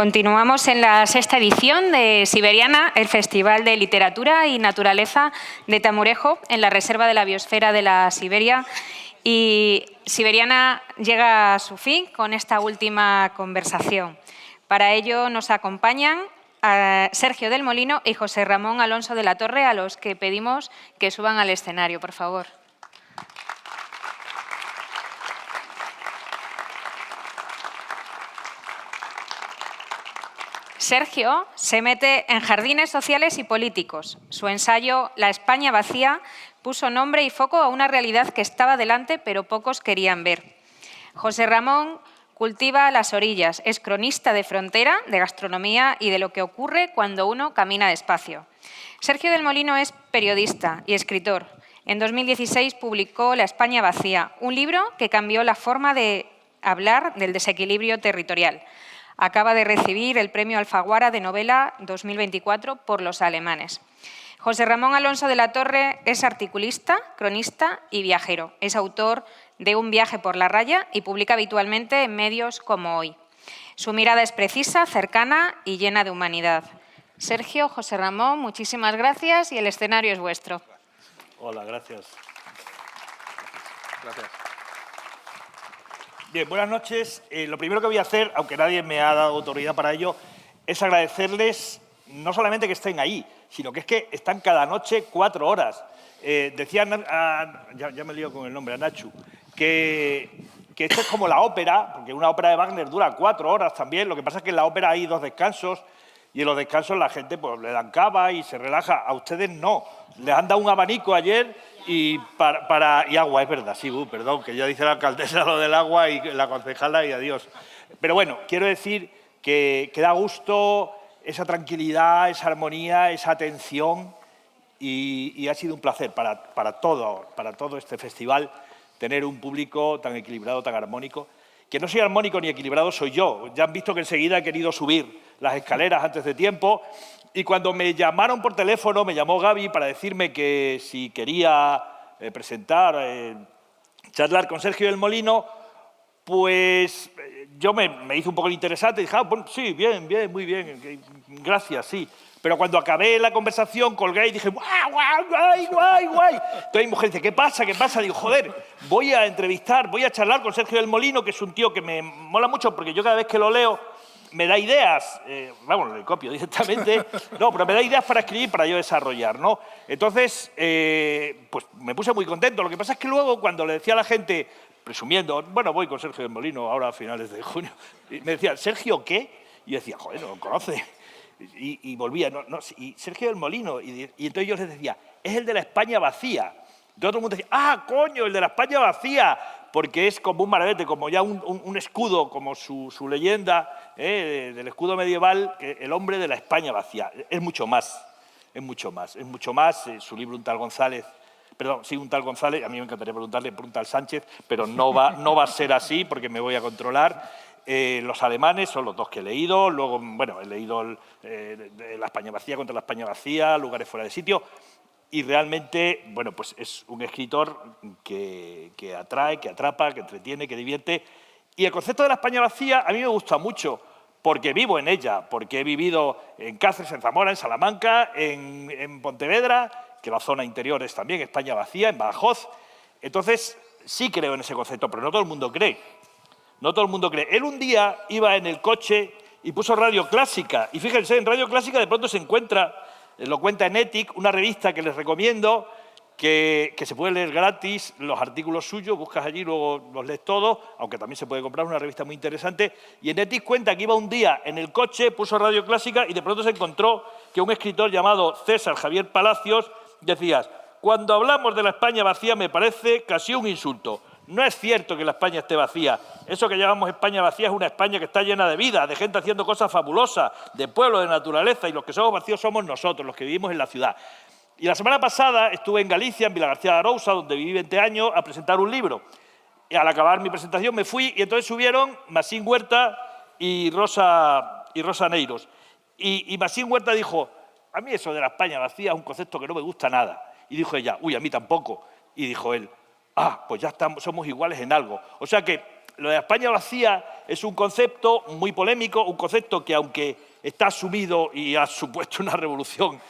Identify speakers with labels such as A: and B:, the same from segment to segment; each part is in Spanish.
A: Continuamos en la sexta edición de Siberiana, el Festival de Literatura y Naturaleza de Tamurejo, en la Reserva de la Biosfera de la Siberia. Y Siberiana llega a su fin con esta última conversación. Para ello nos acompañan Sergio del Molino y José Ramón Alonso de la Torre, a los que pedimos que suban al escenario, por favor. Sergio se mete en jardines sociales y políticos. Su ensayo «La España vacía» puso nombre y foco a una realidad que estaba delante, pero pocos querían ver. José Ramón cultiva las orillas, es cronista de frontera, de gastronomía y de lo que ocurre cuando uno camina despacio. Sergio del Molino es periodista y escritor. En 2016 publicó «La España vacía», un libro que cambió la forma de hablar del desequilibrio territorial. Acaba de recibir el Premio Alfaguara de Novela 2024 por los alemanes. José Ramón Alonso de la Torre es articulista, cronista y viajero. Es autor de Un viaje por la raya y publica habitualmente en medios como Hoy. Su mirada es precisa, cercana y llena de humanidad. Sergio, José Ramón, muchísimas gracias y el escenario es vuestro.
B: Hola, gracias. Gracias. Bien, buenas noches. Lo primero que voy a hacer, aunque nadie me ha dado autoridad para ello, es agradecerles no solamente que estén ahí, sino que es que están cada noche 4 horas. Decía, ya me lío con el nombre, a Nacho, que esto es como la ópera, porque una ópera de Wagner dura 4 horas también. Lo que pasa es que en la ópera hay 2 descansos y en los descansos la gente pues, le dan cava y se relaja. A ustedes no. Les han dado un abanico ayer y agua, es verdad, sí, perdón, que ya dice la alcaldesa lo del agua y la concejala y adiós. Pero bueno, quiero decir que da gusto esa tranquilidad, esa armonía, esa atención y ha sido un placer para todo este festival tener un público tan equilibrado, tan armónico. Que no soy armónico ni equilibrado soy yo. Ya han visto que enseguida he querido subir las escaleras antes de tiempo y cuando me llamaron por teléfono, me llamó Gaby para decirme que si quería charlar con Sergio del Molino, pues yo me hice un poco el interesante y dije, bueno, sí, bien, muy bien, gracias, sí. Pero cuando acabé la conversación, colgué y dije, guay. Entonces mi mujer dice, ¿qué pasa? Digo, joder, voy a charlar con Sergio del Molino, que es un tío que me mola mucho porque yo cada vez que lo leo me da ideas, vamos, le copio directamente, no, pero me da ideas para escribir, para yo desarrollar, ¿no? Entonces, pues me puse muy contento. Lo que pasa es que luego, cuando le decía a la gente, presumiendo, bueno, voy con Sergio del Molino ahora a finales de junio, y me decían, ¿Sergio qué? Y yo decía, joder, no lo conoce. Y volvía, y Sergio del Molino. Y entonces yo les decía, es el de la España vacía. Entonces todo el mundo decía, ¡ah, coño, el de la España vacía! Porque es como un maravete, como ya un escudo, como su leyenda del escudo medieval, que el hombre de la España vacía. Es mucho más. Su libro Un tal González, a mí me encantaría preguntarle por un tal Sánchez, pero no va a ser así porque me voy a controlar. Los alemanes son los 2 que he leído, luego, bueno, he leído La España vacía contra la España vacía, Lugares fuera de sitio, y realmente, bueno, pues es un escritor que atrae, que atrapa, que entretiene, que divierte. Y el concepto de la España vacía a mí me gusta mucho, porque vivo en ella, porque he vivido en Cáceres, en Zamora, en Salamanca, en Pontevedra, que la zona interior es también España vacía, en Badajoz. Entonces, sí creo en ese concepto, pero no todo el mundo cree. Él un día iba en el coche y puso Radio Clásica. Y fíjense, en Radio Clásica de pronto se encuentra, lo cuenta en Ethic, una revista que les recomiendo, que se puede leer gratis, los artículos suyos, buscas allí, luego los lees todos, aunque también se puede comprar, una revista muy interesante. Y en Ethic cuenta que iba un día en el coche, puso Radio Clásica y de pronto se encontró que un escritor llamado César Javier Palacios decía, cuando hablamos de la España vacía me parece casi un insulto. No es cierto que la España esté vacía. Eso que llamamos España vacía es una España que está llena de vida, de gente haciendo cosas fabulosas, de pueblo, de naturaleza, y los que somos vacíos somos nosotros, los que vivimos en la ciudad. Y la semana pasada estuve en Galicia, en Vilagarcía de Arousa, donde viví 20 años, a presentar un libro. Y al acabar mi presentación me fui y entonces subieron Masín Huerta y Rosa Neiros. Y Masín Huerta dijo, a mí eso de la España vacía es un concepto que no me gusta nada. Y dijo ella, uy, a mí tampoco. Y dijo él, pues ya somos iguales en algo. O sea que lo de España vacía es un concepto muy polémico, un concepto que, aunque está asumido y ha supuesto una revolución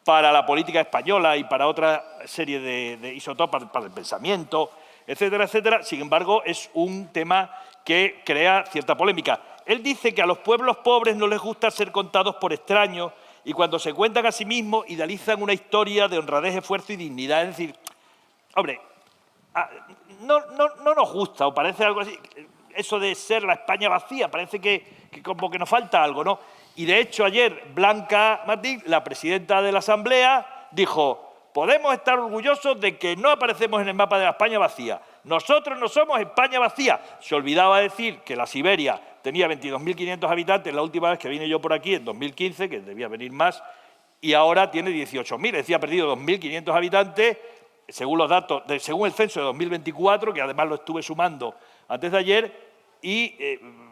B: para la política española y para otra serie y sobre todo para el pensamiento, etcétera, etcétera, sin embargo, es un tema que crea cierta polémica. Él dice que a los pueblos pobres no les gusta ser contados por extraños y cuando se cuentan a sí mismos idealizan una historia de honradez, esfuerzo y dignidad. Es decir, hombre, no nos gusta, o parece algo así, eso de ser la España vacía, parece que como que nos falta algo, ¿no? Y de hecho ayer Blanca Martín, la presidenta de la Asamblea, dijo: podemos estar orgullosos de que no aparecemos en el mapa de la España vacía. Nosotros no somos España vacía. Se olvidaba decir que la Siberia tenía 22.500 habitantes la última vez que vine yo por aquí, en 2015, que debía venir más, y ahora tiene 18.000. Es decir, ha perdido 2.500 habitantes, según los datos, según el censo de 2024, que además lo estuve sumando antes de ayer, y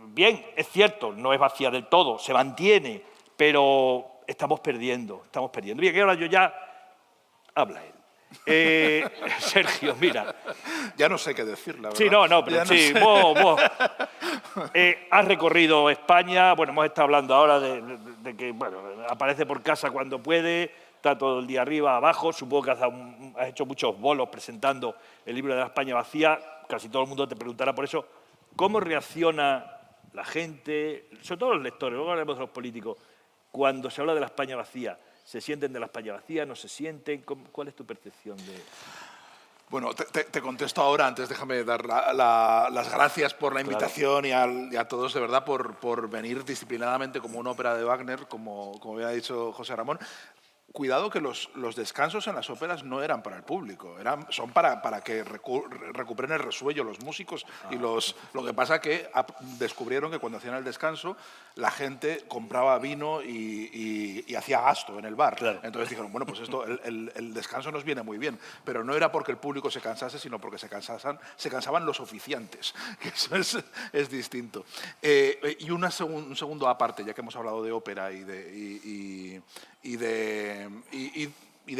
B: bien, es cierto, no es vacía del todo, se mantiene, pero estamos perdiendo, estamos perdiendo. Bien, que ahora yo ya... Habla él. Sergio, mira.
C: Ya no sé qué decir, la verdad.
B: Sí, no, pero sí, vos. Has recorrido España, bueno, hemos estado hablando ahora de que, bueno, aparece por casa cuando puede, está todo el día arriba, abajo, supongo que has hecho muchos bolos presentando el libro de la España vacía, casi todo el mundo te preguntará por eso. ¿Cómo reacciona la gente, sobre todo los lectores, luego hablaremos de los políticos, cuando se habla de la España vacía? ¿Se sienten de la España vacía? ¿No se sienten? ¿Cuál es tu percepción de...?
C: Bueno, te contesto ahora. Antes déjame dar las gracias por la invitación, claro, y a todos, de verdad, por venir disciplinadamente como una ópera de Wagner, como había dicho José Ramón. Cuidado que los descansos en las óperas no eran para el público, son para que recuperen el resuello los músicos y lo que pasa es que descubrieron que cuando hacían el descanso la gente compraba vino y hacía gasto en el bar.
B: Claro.
C: Entonces dijeron, bueno, pues esto, el descanso nos viene muy bien, pero no era porque el público se cansase, sino porque se cansaban los oficiantes, que eso es distinto. Y un segundo aparte, ya que hemos hablado de ópera y de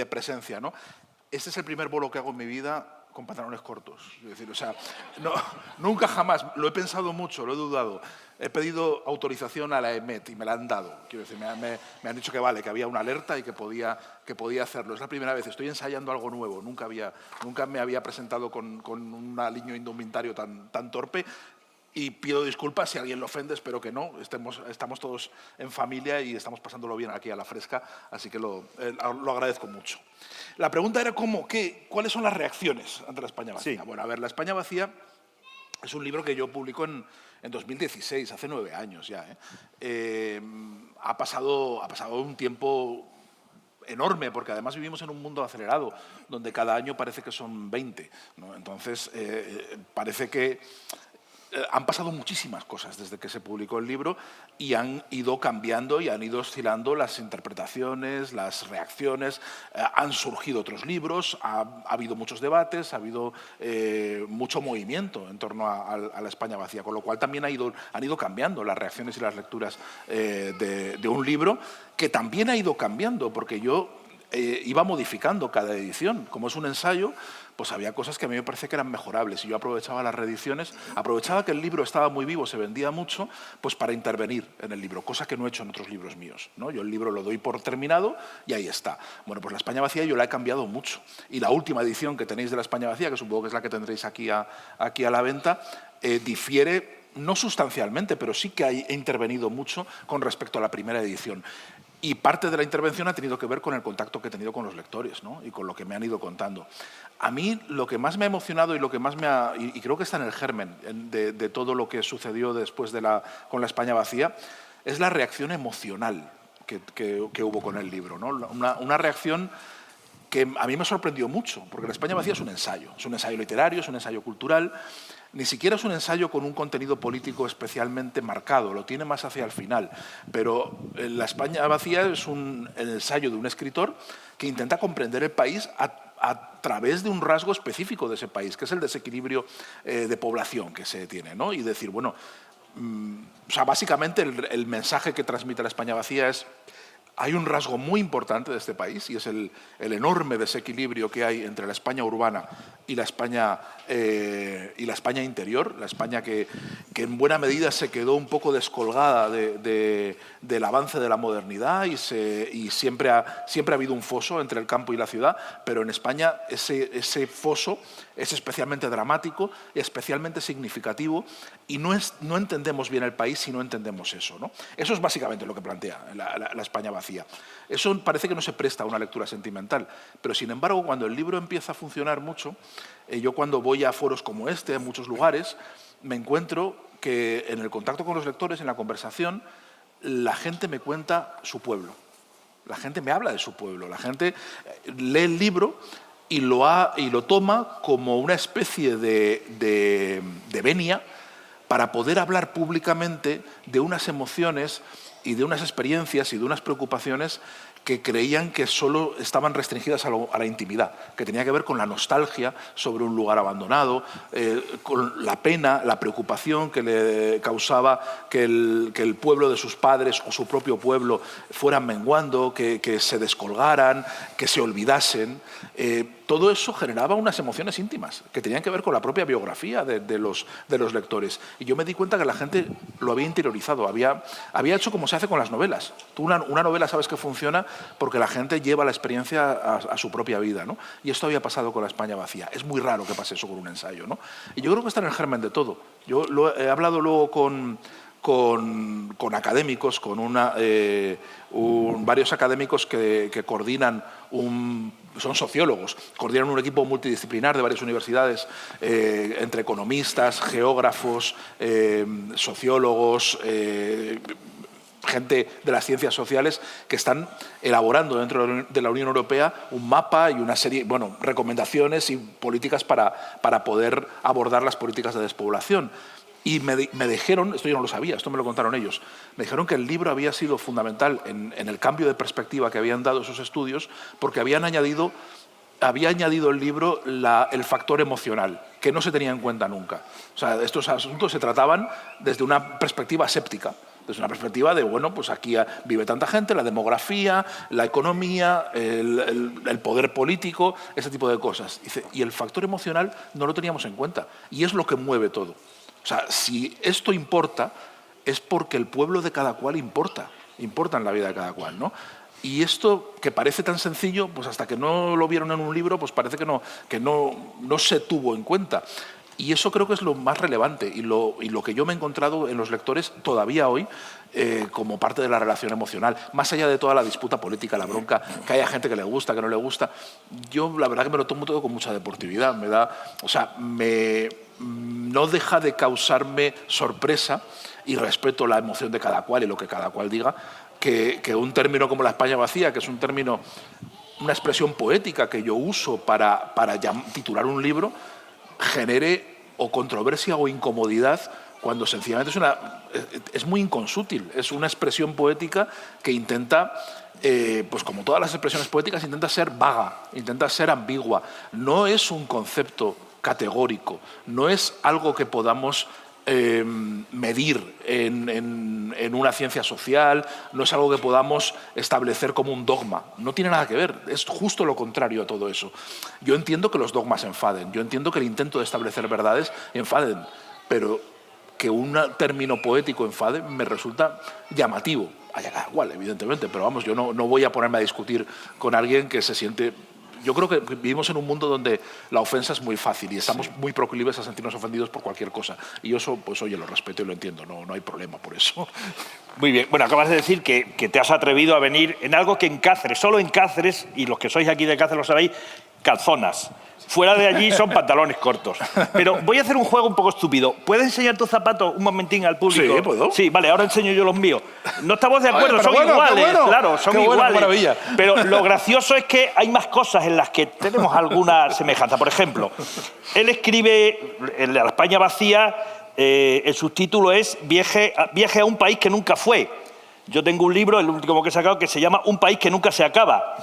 C: presencia, ¿no? Este es el primer bolo que hago en mi vida con pantalones cortos. Es decir, o sea, nunca jamás, lo he pensado mucho, lo he dudado. He pedido autorización a la EMET y me la han dado. Quiero decir, me han dicho que vale, que había una alerta y que podía hacerlo. Es la primera vez, estoy ensayando algo nuevo. Nunca me había presentado con un aliño indumentario tan torpe. Y pido disculpas si alguien lo ofende, espero que no. Estamos todos en familia y estamos pasándolo bien aquí a la fresca, así que lo agradezco mucho. La pregunta era ¿cuáles son las reacciones ante la España vacía? Sí. Bueno, a ver, La España vacía es un libro que yo publico en 2016, hace 9 años ya. Ha pasado un tiempo enorme, porque además vivimos en un mundo acelerado, donde cada año parece que son 20, ¿no? Entonces, parece que han pasado muchísimas cosas desde que se publicó el libro y han ido cambiando y han ido oscilando las interpretaciones, las reacciones. Han surgido otros libros, ha habido muchos debates, ha habido mucho movimiento en torno a la España vacía, con lo cual también han ido cambiando las reacciones y las lecturas de un libro que también ha ido cambiando, porque yo iba modificando cada edición. Como es un ensayo, pues había cosas que a mí me parece que eran mejorables y yo aprovechaba las reediciones, aprovechaba que el libro estaba muy vivo, se vendía mucho, pues para intervenir en el libro, cosa que no he hecho en otros libros míos, ¿no? Yo el libro lo doy por terminado y ahí está. Bueno, pues La España vacía yo la he cambiado mucho y la última edición que tenéis de La España vacía, que supongo que es la que tendréis aquí a la venta, difiere no sustancialmente, pero sí que he intervenido mucho con respecto a la primera edición. Y parte de la intervención ha tenido que ver con el contacto que he tenido con los lectores, ¿no? Y con lo que me han ido contando. A mí lo que más me ha emocionado y lo que más y creo que está en el germen de todo lo que sucedió después con La España vacía, es la reacción emocional que hubo con el libro, ¿no? Una reacción que a mí me sorprendió mucho, porque La España vacía es un ensayo literario, es un ensayo cultural. Ni siquiera es un ensayo con un contenido político especialmente marcado, lo tiene más hacia el final. Pero La España vacía es el ensayo de un escritor que intenta comprender el país a través de un rasgo específico de ese país, que es el desequilibrio de población que se tiene, ¿no? Y decir, bueno, o sea, básicamente el mensaje que transmite La España vacía es: hay un rasgo muy importante de este país y es el enorme desequilibrio que hay entre la España urbana y la España interior, la España que en buena medida se quedó un poco descolgada del avance de la modernidad y siempre ha habido un foso entre el campo y la ciudad, pero en España ese foso es especialmente dramático, especialmente significativo y no entendemos bien el país si no entendemos eso, ¿no? Eso es básicamente lo que plantea la España vacía. Eso parece que no se presta a una lectura sentimental, pero sin embargo cuando el libro empieza a funcionar mucho, yo cuando voy a foros como este, en muchos lugares, me encuentro que en el contacto con los lectores, en la conversación, la gente me cuenta su pueblo, la gente me habla de su pueblo, la gente lee el libro y lo toma como una especie de venia para poder hablar públicamente de unas emociones y de unas experiencias y de unas preocupaciones que creían que solo estaban restringidas a la intimidad, que tenía que ver con la nostalgia sobre un lugar abandonado, con la pena, la preocupación que le causaba que el pueblo de sus padres o su propio pueblo fueran menguando, que se descolgaran, que se olvidasen. Todo eso generaba unas emociones íntimas que tenían que ver con la propia biografía de los lectores. Y yo me di cuenta que la gente lo había interiorizado, había hecho como se hace con las novelas. Tú una novela sabes que funciona porque la gente lleva la experiencia a su propia vida, ¿no? Y esto había pasado con la España vacía. Es muy raro que pase eso con un ensayo, ¿no? Y yo creo que está en el germen de todo. Yo he hablado luego con académicos, con varios académicos que coordinan son sociólogos, coordinan un equipo multidisciplinar de varias universidades, entre economistas, geógrafos, sociólogos, gente de las ciencias sociales que están elaborando dentro de la Unión Europea un mapa y una serie, recomendaciones y políticas para poder abordar las políticas de despoblación. Y me dijeron, esto yo no lo sabía, esto me lo contaron ellos, me dijeron que el libro había sido fundamental en el cambio de perspectiva que habían dado esos estudios porque había añadido el libro el factor emocional, que no se tenía en cuenta nunca. O sea, estos asuntos se trataban desde una perspectiva aséptica, desde una perspectiva de, pues aquí vive tanta gente, la demografía, la economía, el poder político, ese tipo de cosas. Y el factor emocional no lo teníamos en cuenta, y es lo que mueve todo. O sea, si esto importa, es porque el pueblo de cada cual importa en la vida de cada cual, ¿no? Y esto, que parece tan sencillo, pues hasta que no lo vieron en un libro, pues parece que no se tuvo en cuenta. Y eso creo que es lo más relevante y lo que yo me he encontrado en los lectores todavía hoy como parte de la relación emocional. Más allá de toda la disputa política, la bronca, que haya gente que le gusta, que no le gusta, yo la verdad que me lo tomo todo con mucha deportividad. No deja de causarme sorpresa y respeto la emoción de cada cual y lo que cada cual diga, que un término como la España vacía, que es una expresión poética que yo uso para titular un libro, genere o controversia o incomodidad cuando sencillamente es muy inconsútil. Es una expresión poética que intenta, pues como todas las expresiones poéticas, intenta ser vaga, intenta ser ambigua. No es un concepto categórico, no es algo que podamos medir en una ciencia social, no es algo que podamos establecer como un dogma. No tiene nada que ver, es justo lo contrario a todo eso. Yo entiendo que los dogmas enfaden, yo entiendo que el intento de establecer verdades enfaden, pero que un término poético enfade me resulta llamativo. Hay cada cual, evidentemente, pero vamos, yo no voy a ponerme a discutir con alguien que se siente... Yo creo que vivimos en un mundo donde la ofensa es muy fácil y estamos muy proclives a sentirnos ofendidos por cualquier cosa. Y eso, pues oye, lo respeto y lo entiendo, no hay problema por eso.
B: Muy bien. Bueno, acabas de decir que te has atrevido a venir en algo que en Cáceres, solo en Cáceres, y los que sois aquí de Cáceres lo sabéis, calzonas. Fuera de allí son pantalones cortos. Pero voy a hacer un juego un poco estúpido. ¿Puedes enseñar tus zapatos un momentín al público?
C: Sí, ¿puedo?
B: Sí, vale, ahora enseño yo los míos. No estamos de acuerdo, son iguales, claro, son
C: iguales.
B: Bueno,
C: maravilla.
B: Pero lo gracioso es que hay más cosas en las que tenemos alguna semejanza. Por ejemplo, él escribe en La España vacía, el subtítulo es Viaje a un país que nunca fue. Yo tengo un libro, el último que he sacado, que se llama Un país que nunca se acaba.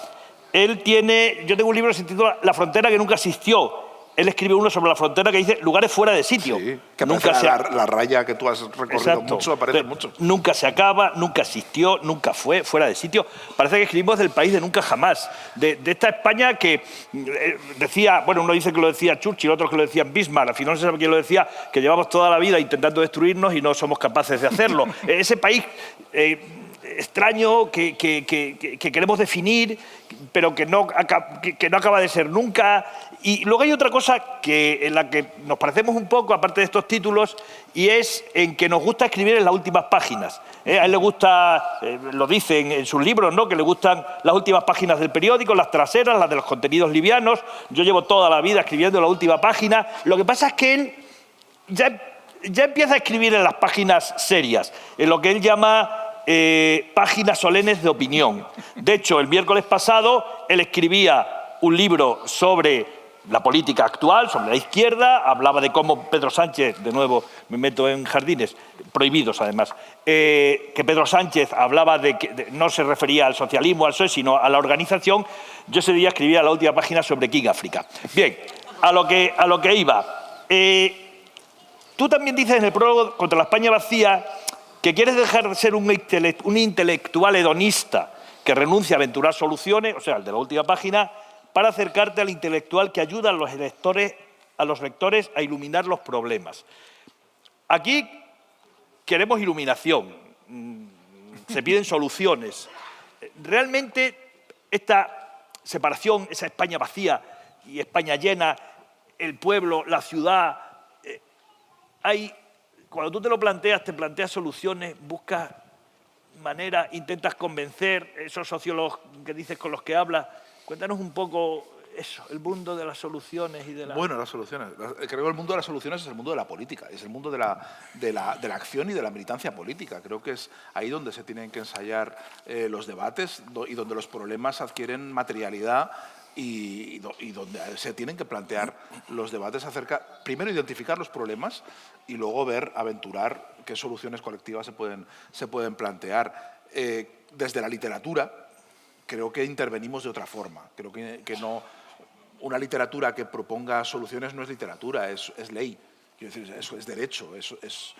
B: Yo tengo un libro que se titula La frontera que nunca existió. él escribe uno sobre la frontera que dice lugares fuera de sitio.
C: Sí, que
B: nunca
C: la raya que tú has recorrido mucho, aparece mucho.
B: Nunca se acaba, nunca existió, nunca fue fuera de sitio. Parece que escribimos del país de nunca jamás, de esta España que decía, bueno, uno dice que lo decía Churchill, otros que lo decían Bismarck, al final no se sabe quién lo decía, que llevamos toda la vida intentando destruirnos y no somos capaces de hacerlo. Ese país extraño que queremos definir, pero que no acaba de ser nunca. Y luego hay otra cosa en la que nos parecemos un poco, aparte de estos títulos, y es en que nos gusta escribir en las últimas páginas. A él le gusta, lo dice en sus libros, ¿no?, que le gustan las últimas páginas del periódico, las traseras, las de los contenidos livianos. Yo llevo toda la vida escribiendo en la última página. Lo que pasa es que él ya empieza a escribir en las páginas serias, en lo que él llama páginas solemnes de opinión. De hecho, el miércoles pasado él escribía un libro sobre la política actual, sobre la izquierda, hablaba de cómo Pedro Sánchez, de nuevo me meto en jardines, prohibidos además, que Pedro Sánchez hablaba de que no se refería al socialismo, al PSOE, sino a la organización. Yo ese día escribía la última página sobre King África. Bien, a lo que iba. Tú también dices en el prólogo contra la España vacía que quieres dejar de ser un intelectual hedonista que renuncia a aventurar soluciones, o sea, el de la última página, para acercarte al intelectual que ayuda a los lectores a iluminar los problemas. Aquí queremos iluminación, se piden soluciones. Realmente esta separación, esa España vacía y España llena, el pueblo, la ciudad, cuando tú te lo planteas, te planteas soluciones, buscas maneras, intentas convencer a esos sociólogos que dices con los que hablas. Cuéntanos un poco eso, el mundo de las soluciones y de la...
C: Bueno, las soluciones. Creo que el mundo de las soluciones es el mundo de la política, es el mundo de la acción y de la militancia política. Creo que es ahí donde se tienen que ensayar los debates y donde los problemas adquieren materialidad y donde se tienen que plantear los debates acerca, primero identificar los problemas y luego aventurar qué soluciones colectivas se pueden plantear. Desde la literatura, creo que intervenimos de otra forma. Creo que no, una literatura que proponga soluciones no es literatura, es ley. Quiero decir, eso es derecho, es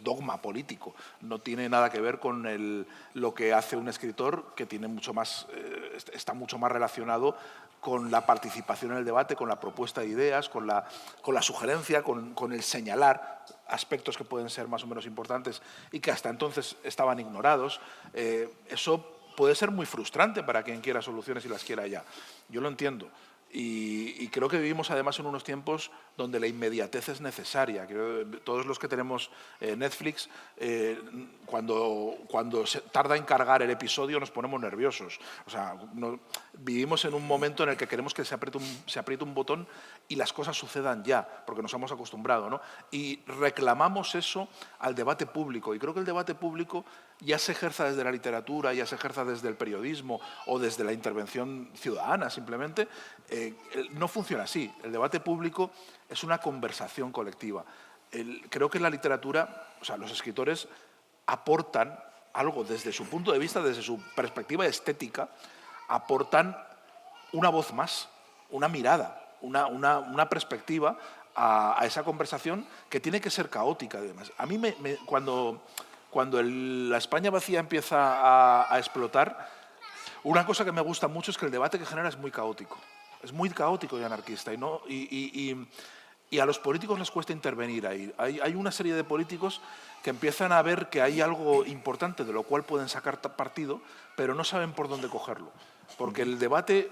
C: dogma político. No tiene nada que ver con lo que hace un escritor, que tiene está mucho más relacionado con la participación en el debate, con la propuesta de ideas, con la sugerencia, con el señalar aspectos que pueden ser más o menos importantes y que hasta entonces estaban ignorados. Eso puede ser muy frustrante para quien quiera soluciones y las quiera ya. Yo lo entiendo. Y creo que vivimos además en unos tiempos donde la inmediatez es necesaria. Todos los que tenemos Netflix, cuando se tarda en cargar el episodio nos ponemos nerviosos. O sea, vivimos en un momento en el que queremos que se apriete un botón y las cosas sucedan ya, porque nos hemos acostumbrado, ¿no? Y reclamamos eso al debate público. Y creo que el debate público ya se ejerza desde la literatura, ya se ejerza desde el periodismo o desde la intervención ciudadana simplemente, no funciona así. El debate público es una conversación colectiva. Creo que en la literatura, o sea, los escritores aportan algo desde su punto de vista, desde su perspectiva estética, aportan una voz más, una mirada, una perspectiva a esa conversación que tiene que ser caótica. Además. A mí, cuando la España vacía empieza a explotar, una cosa que me gusta mucho es que el debate que genera es muy caótico. Es muy caótico y anarquista. Y a los políticos les cuesta intervenir ahí. Hay una serie de políticos que empiezan a ver que hay algo importante de lo cual pueden sacar partido, pero no saben por dónde cogerlo. Porque el debate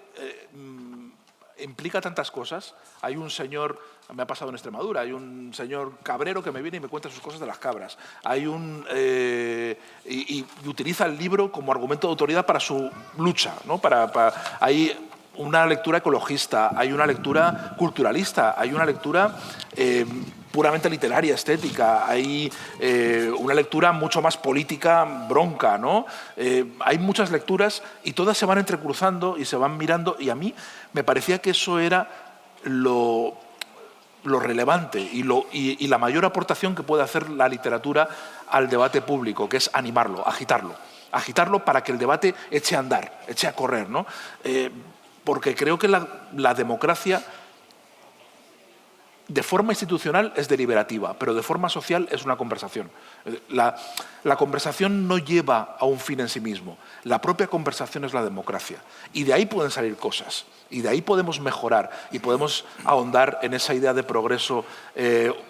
C: implica tantas cosas. Hay un señor, me ha pasado en Extremadura, hay un señor cabrero que me viene y me cuenta sus cosas de las cabras. Hay y utiliza el libro como argumento de autoridad para su lucha, ¿no? Hay una lectura ecologista, hay una lectura culturalista, hay una lectura puramente literaria, estética, hay una lectura mucho más política, bronca, ¿no? Hay muchas lecturas y todas se van entrecruzando y se van mirando, y a mí me parecía que eso era lo relevante y la mayor aportación que puede hacer la literatura al debate público, que es animarlo, agitarlo para que el debate eche a andar, eche a correr, ¿no? porque creo que la democracia de forma institucional es deliberativa, pero de forma social es una conversación. La conversación no lleva a un fin en sí mismo. La propia conversación es la democracia. Y de ahí pueden salir cosas. Y de ahí podemos mejorar y podemos ahondar en esa idea de progreso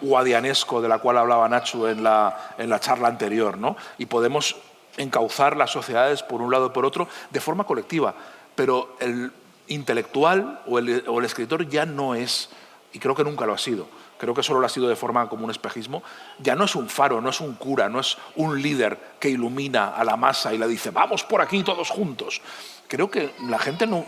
C: guadianesco de la cual hablaba Nacho en la charla anterior, ¿no? Y podemos encauzar las sociedades por un lado o por otro de forma colectiva. Pero el intelectual o el escritor ya no es, y creo que nunca lo ha sido, creo que solo lo ha sido de forma como un espejismo, ya no es un faro, no es un cura, no es un líder que ilumina a la masa y le dice vamos por aquí todos juntos. Creo que la gente no...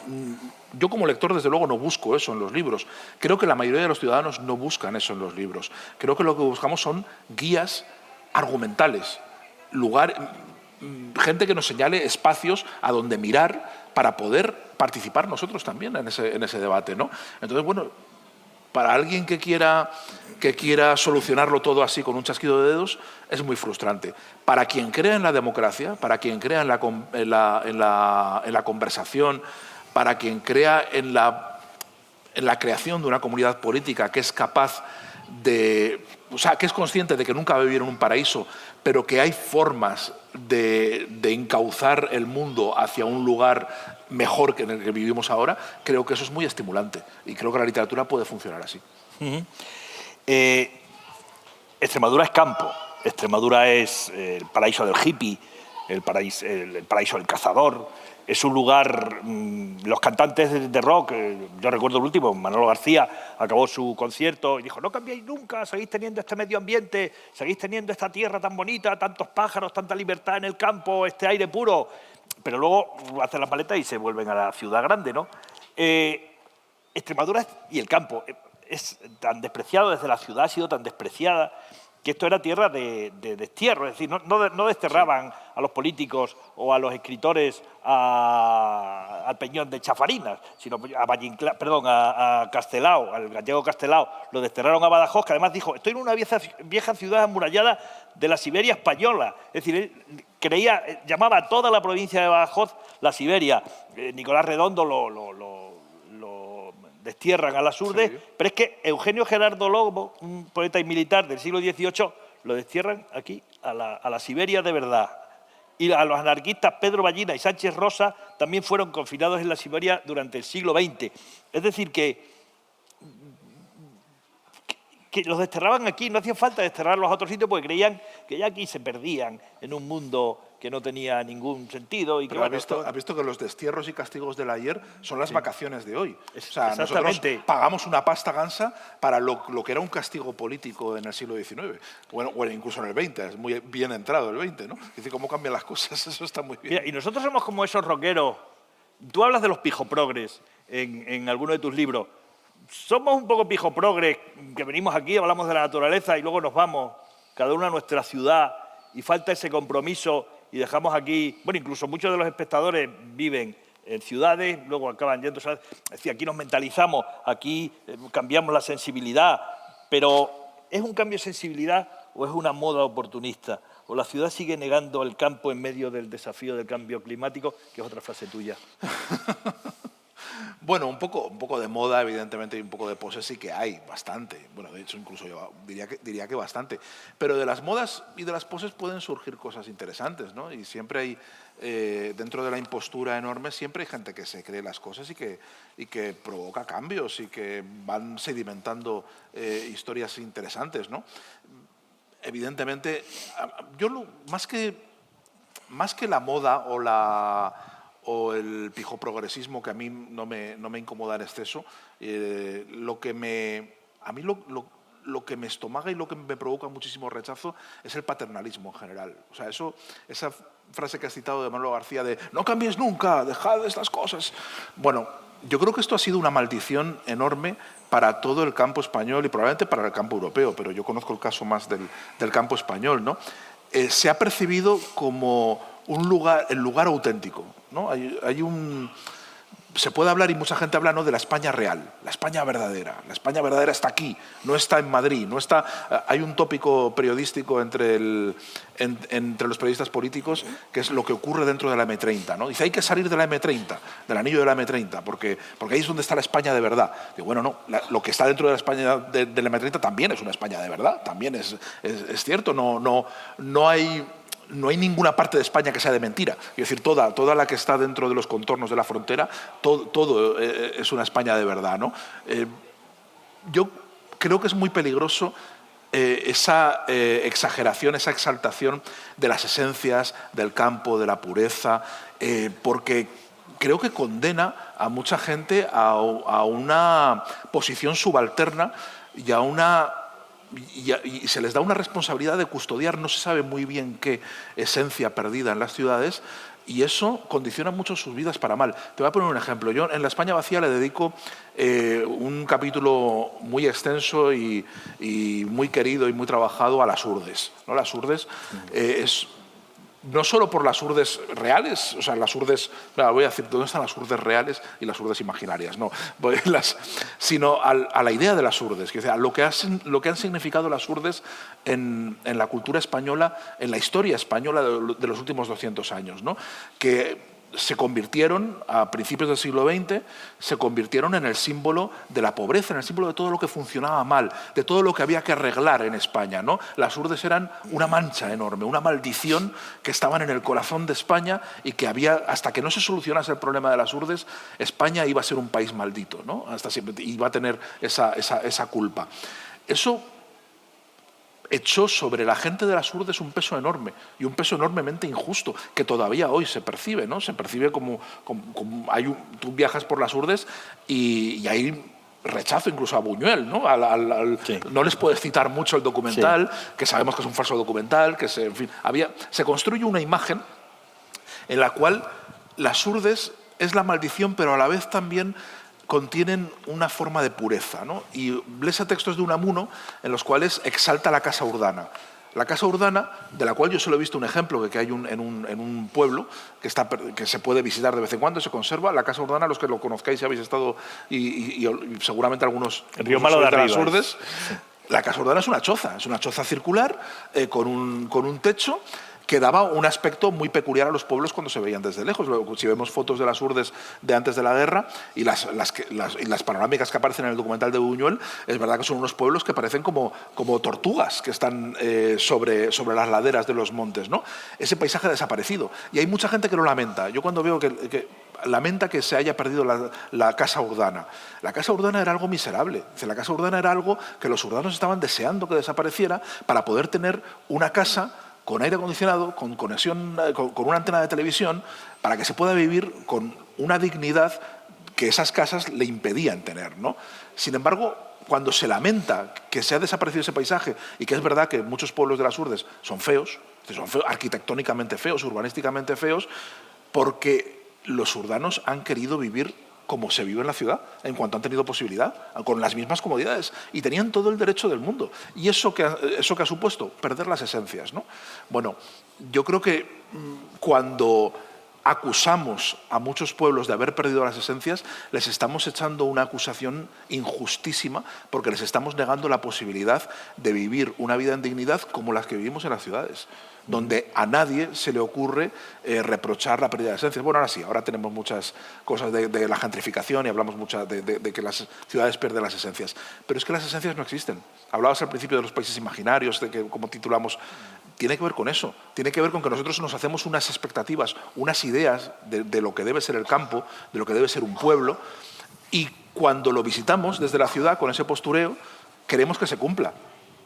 C: Yo como lector desde luego no busco eso en los libros. Creo que la mayoría de los ciudadanos no buscan eso en los libros. Creo que lo que buscamos son guías argumentales, gente que nos señale espacios a donde mirar para poder participar nosotros también en ese debate, ¿no? Entonces, bueno, para alguien que quiera solucionarlo todo así con un chasquido de dedos, es muy frustrante. Para quien crea en la democracia, para quien crea en la conversación, para quien crea en la creación de una comunidad política que es capaz de... O sea, que es consciente de que nunca va a vivir en un paraíso, pero que hay formas de encauzar el mundo hacia un lugar mejor que en el que vivimos ahora, creo que eso es muy estimulante y creo que la literatura puede funcionar así.
B: Extremadura es campo, Extremadura es el paraíso del hippie, el paraíso del cazador, es un lugar, los cantantes de rock, yo recuerdo el último, Manolo García, acabó su concierto y dijo, no cambiéis nunca, seguís teniendo este medio ambiente, seguís teniendo esta tierra tan bonita, tantos pájaros, tanta libertad en el campo, este aire puro, pero luego hacen las maletas y se vuelven a la ciudad grande, ¿no? Extremadura y el campo es tan despreciado, desde la ciudad ha sido tan despreciada, que esto era tierra de destierro, es decir, no desterraban a los políticos o a los escritores al Peñón de Chafarinas, sino a Castelao, al gallego Castelao, lo desterraron a Badajoz, que además dijo, estoy en una vieja ciudad amurallada de la Siberia española, es decir, él llamaba a toda la provincia de Badajoz la Siberia. Nicolás Redondo lo destierran a las Urdes, sí. Pero es que Eugenio Gerardo Lobo, un poeta y militar del siglo XVIII, lo destierran aquí, a la Siberia de verdad. Y a los anarquistas Pedro Ballina y Sánchez Rosa también fueron confinados en la Siberia durante el siglo XX. Es decir, que los desterraban aquí, no hacía falta desterrarlos a otros sitios porque creían que ya aquí se perdían en un mundo que no tenía ningún sentido. Y
C: pero
B: que,
C: ha visto que los destierros y castigos del ayer son las vacaciones de hoy. O sea,
B: exactamente.
C: Nosotros pagamos una pasta gansa para lo que era un castigo político en el siglo XIX, bueno, incluso en el XX, es muy bien entrado el XX, ¿no? Es decir, cómo cambian las cosas, eso está muy bien.
B: Mira, y nosotros somos como esos rockeros, tú hablas de los pijoprogres en alguno de tus libros, somos un poco pijoprogres, que venimos aquí, hablamos de la naturaleza y luego nos vamos, cada uno a nuestra ciudad, y falta ese compromiso y dejamos aquí... Bueno, incluso muchos de los espectadores viven en ciudades, luego acaban yendo... Es decir, aquí nos mentalizamos, aquí cambiamos la sensibilidad, pero ¿es un cambio de sensibilidad o es una moda oportunista? ¿O la ciudad sigue negando el campo en medio del desafío del cambio climático? Que es otra frase tuya.
C: Bueno, un poco de moda, evidentemente, y un poco de pose sí que hay, bastante. Bueno, de hecho, incluso yo diría que bastante. Pero de las modas y de las poses pueden surgir cosas interesantes, ¿no? Y siempre hay, dentro de la impostura enorme, siempre hay gente que se cree las cosas y que provoca cambios y que van sedimentando historias interesantes, ¿no? Evidentemente, yo más que la moda o el pijoprogresismo, que a mí no me incomoda en exceso, lo que me estomaga y lo que me provoca muchísimo rechazo es el paternalismo en general. O sea, esa frase que has citado de Manolo García de «no cambies nunca, dejad estas cosas». Bueno, yo creo que esto ha sido una maldición enorme para todo el campo español y probablemente para el campo europeo, pero yo conozco el caso más del campo español, ¿no? Se ha percibido como el lugar auténtico, ¿no? se puede hablar, y mucha gente habla, ¿no?, de la España real, la España verdadera. La España verdadera está aquí, no está en Madrid. No está, hay un tópico periodístico entre los periodistas políticos, que es lo que ocurre dentro de la M30, ¿no? Dice, hay que salir de la M30, del anillo de la M30, porque ahí es donde está la España de verdad. Digo, bueno, no, lo que está dentro de la España de la M30 también es una España de verdad, también es cierto, no hay ninguna parte de España que sea de mentira. Es decir, toda la que está dentro de los contornos de la frontera, todo es una España de verdad, ¿no? Yo creo que es muy peligroso esa exageración, esa exaltación de las esencias del campo, de la pureza, porque creo que condena a mucha gente a una posición subalterna y se les da una responsabilidad de custodiar no se sabe muy bien qué esencia perdida en las ciudades, y eso condiciona mucho sus vidas para mal. Te voy a poner un ejemplo. Yo en La España vacía le dedico un capítulo muy extenso y muy querido y muy trabajado a las urdes, ¿no? Las urdes es... No solo por las urdes reales, o sea, las urdes, voy a decir, ¿dónde están las urdes reales y las urdes imaginarias? No, sino a la idea de las urdes, que sea, lo que han significado las urdes en la cultura española, en la historia española de los últimos 200 años, ¿no? Que se convirtieron, a principios del siglo XX, se convirtieron en el símbolo de la pobreza, en el símbolo de todo lo que funcionaba mal, de todo lo que había que arreglar en España, ¿no? Las urdes eran una mancha enorme, una maldición que estaban en el corazón de España y que hasta que no se solucionase el problema de las urdes, España iba a ser un país maldito, ¿no? Hasta siempre, iba a tener esa culpa. Eso echó sobre la gente de las urdes un peso enorme y un peso enormemente injusto, que todavía hoy se percibe, ¿no? Se percibe como tú viajas por las urdes y hay rechazo incluso a Buñuel, ¿no? Sí. No les puedes citar mucho el documental, sí, que sabemos que es un falso documental, que se construye una imagen en la cual las urdes es la maldición, pero a la vez también contienen una forma de pureza, ¿no? Y lees textos de Unamuno en los cuales exalta la casa urdana. La casa urdana, de la cual yo solo he visto un ejemplo que hay en un pueblo que se puede visitar de vez en cuando, se conserva. La casa urdana, los que lo conozcáis y habéis estado, y seguramente algunos
B: en Río Malo de Arriba,
C: las urdes. La casa urdana es una choza circular con un techo, que daba un aspecto muy peculiar a los pueblos cuando se veían desde lejos. Si vemos fotos de las urdes de antes de la guerra y las panorámicas que aparecen en el documental de Buñuel, es verdad que son unos pueblos que parecen como tortugas que están sobre las laderas de los montes, ¿no? Ese paisaje ha desaparecido y hay mucha gente que lo lamenta. Yo cuando veo que lamenta que se haya perdido la casa urdana. La casa urdana era algo miserable. La casa urdana era algo que los urdanos estaban deseando que desapareciera para poder tener una casa con aire acondicionado, con conexión, con una antena de televisión, para que se pueda vivir con una dignidad que esas casas le impedían tener, ¿no? Sin embargo, cuando se lamenta que se ha desaparecido ese paisaje, y que es verdad que muchos pueblos de las urdes son feos, arquitectónicamente feos, urbanísticamente feos, porque los urdanos han querido vivir como se vive en la ciudad, en cuanto han tenido posibilidad, con las mismas comodidades, y tenían todo el derecho del mundo. ¿Y eso que ha supuesto? Perder las esencias, ¿no? Bueno, yo creo que cuando acusamos a muchos pueblos de haber perdido las esencias, les estamos echando una acusación injustísima, porque les estamos negando la posibilidad de vivir una vida en dignidad como las que vivimos en las ciudades, donde a nadie se le ocurre reprochar la pérdida de esencias. Bueno, ahora sí, ahora tenemos muchas cosas de la gentrificación y hablamos mucho de que las ciudades pierden las esencias. Pero es que las esencias no existen. Hablabas al principio de los países imaginarios, de que, como titulamos, tiene que ver con eso. Tiene que ver con que nosotros nos hacemos unas expectativas, unas ideas de lo que debe ser el campo, de lo que debe ser un pueblo, y cuando lo visitamos desde la ciudad con ese postureo, queremos que se cumpla.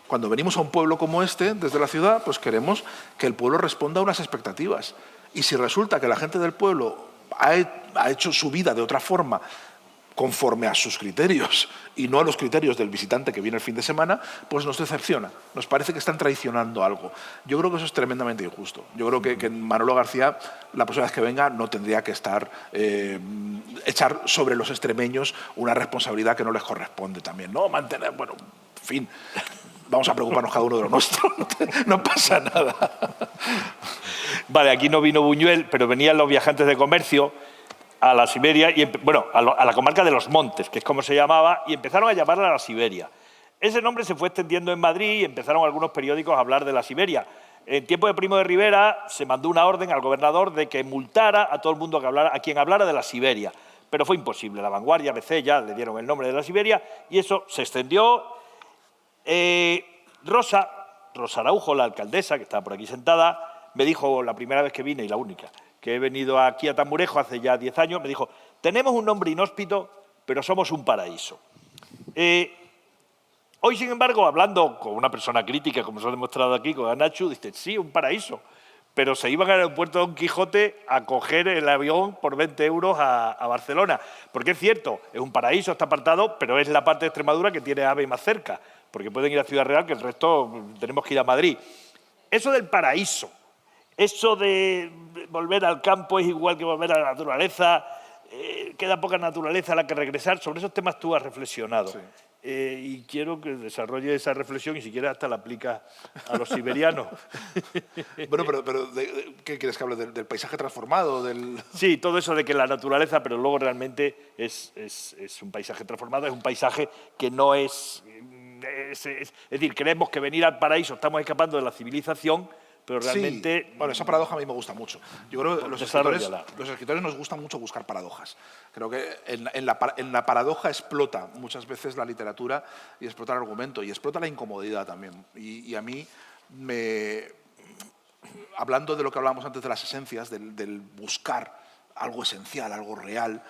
C: Cuando venimos a un pueblo como este, desde la ciudad, pues queremos que el pueblo responda a unas expectativas. Y si resulta que la gente del pueblo ha hecho su vida de otra forma, conforme a sus criterios y no a los criterios del visitante que viene el fin de semana, pues nos decepciona. Nos parece que están traicionando algo. Yo creo que eso es tremendamente injusto. Yo creo que Manolo García, la próxima vez que venga, no tendría que echar sobre los extremeños una responsabilidad que no les corresponde también, ¿no? Mantener, bueno, en fin, vamos a preocuparnos cada uno de lo nuestro, no pasa nada.
B: Vale, aquí no vino Buñuel, pero venían los viajantes de comercio. a la Siberia, bueno, a la comarca de Los Montes, que es como se llamaba, y empezaron a llamarla la Siberia. Ese nombre se fue extendiendo en Madrid y empezaron algunos periódicos a hablar de la Siberia. En tiempo de Primo de Rivera se mandó una orden al gobernador de que multara a todo el mundo a quien hablara de la Siberia. Pero fue imposible. La Vanguardia, ABC, ya le dieron el nombre de la Siberia y eso se extendió. Rosa Araujo, la alcaldesa, que estaba por aquí sentada, me dijo la primera vez que vine y la única, que he venido aquí a Tamurejo hace ya 10 años, me dijo, tenemos un nombre inhóspito, pero somos un paraíso. Hoy, sin embargo, hablando con una persona crítica, como se ha demostrado aquí, con Anachu, dice, sí, un paraíso. Pero se iban al aeropuerto de Don Quijote a coger el avión por 20 euros a Barcelona. Porque es cierto, es un paraíso, está apartado, pero es la parte de Extremadura que tiene AVE más cerca. Porque pueden ir a Ciudad Real, que el resto tenemos que ir a Madrid. Eso del paraíso, eso de volver al campo es igual que volver a la naturaleza, queda poca naturaleza a la que regresar. Sobre esos temas tú has reflexionado. Sí. Y quiero que desarrolle esa reflexión y si quieres hasta la aplica a los siberianos.
C: Bueno, pero ¿qué quieres que hable? ¿Del paisaje transformado?
B: Sí, todo eso de que la naturaleza, pero luego realmente es un paisaje transformado, es un paisaje que no es... Es decir, creemos que venir al paraíso estamos escapando de la civilización, pero realmente...
C: Sí. Bueno, esa paradoja a mí me gusta mucho. Yo creo que los escritores nos gusta mucho buscar paradojas. Creo que en la paradoja explota muchas veces la literatura y explota el argumento y explota la incomodidad también. Y a mí, hablando de lo que hablábamos antes de las esencias, del buscar algo esencial, algo real,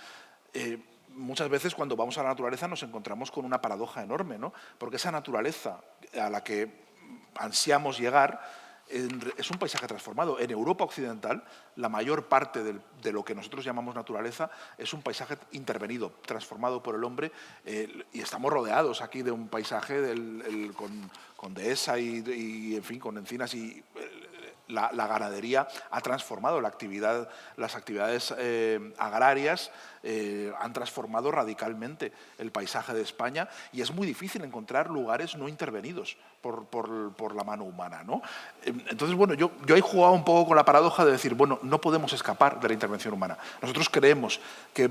C: muchas veces cuando vamos a la naturaleza nos encontramos con una paradoja enorme, ¿no? Porque esa naturaleza a la que ansiamos llegar es un paisaje transformado. En Europa occidental, la mayor parte de lo que nosotros llamamos naturaleza es un paisaje intervenido, transformado por el hombre, y estamos rodeados aquí de un paisaje con dehesa y, en fin, con encinas y... La ganadería ha transformado las actividades agrarias, han transformado radicalmente el paisaje de España y es muy difícil encontrar lugares no intervenidos por la mano humana, ¿no? Entonces, bueno, yo he jugado un poco con la paradoja de decir, bueno, no podemos escapar de la intervención humana. Nosotros creemos que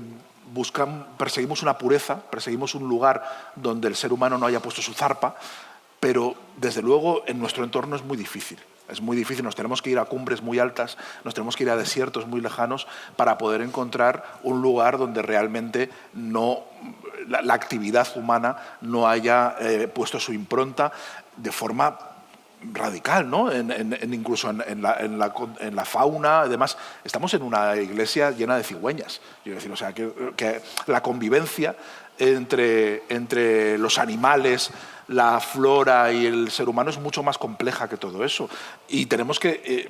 C: perseguimos una pureza, perseguimos un lugar donde el ser humano no haya puesto su zarpa, pero desde luego en nuestro entorno es muy difícil. Es muy difícil, nos tenemos que ir a cumbres muy altas, nos tenemos que ir a desiertos muy lejanos para poder encontrar un lugar donde realmente la actividad humana no haya puesto su impronta de forma radical, ¿no? Incluso en la fauna. Además, estamos en una iglesia llena de cigüeñas. Quiero decir, o sea, que la convivencia entre los animales, la flora y el ser humano es mucho más compleja que todo eso. Y tenemos que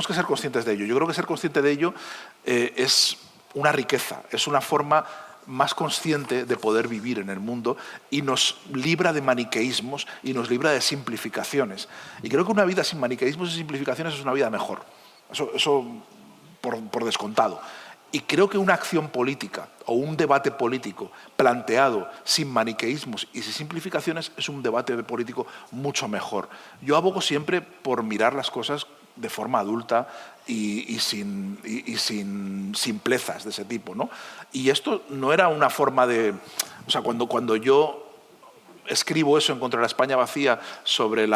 C: ser conscientes de ello. Yo creo que ser consciente de ello es una riqueza, es una forma más consciente de poder vivir en el mundo y nos libra de maniqueísmos y nos libra de simplificaciones. Y creo que una vida sin maniqueísmos y simplificaciones es una vida mejor. Eso por descontado. Y creo que una acción política o un debate político planteado sin maniqueísmos y sin simplificaciones es un debate político mucho mejor. Yo abogo siempre por mirar las cosas de forma adulta y sin simplezas de ese tipo, ¿no? Y esto no era una forma de... O sea, cuando yo escribo eso en Contra la España vacía sobre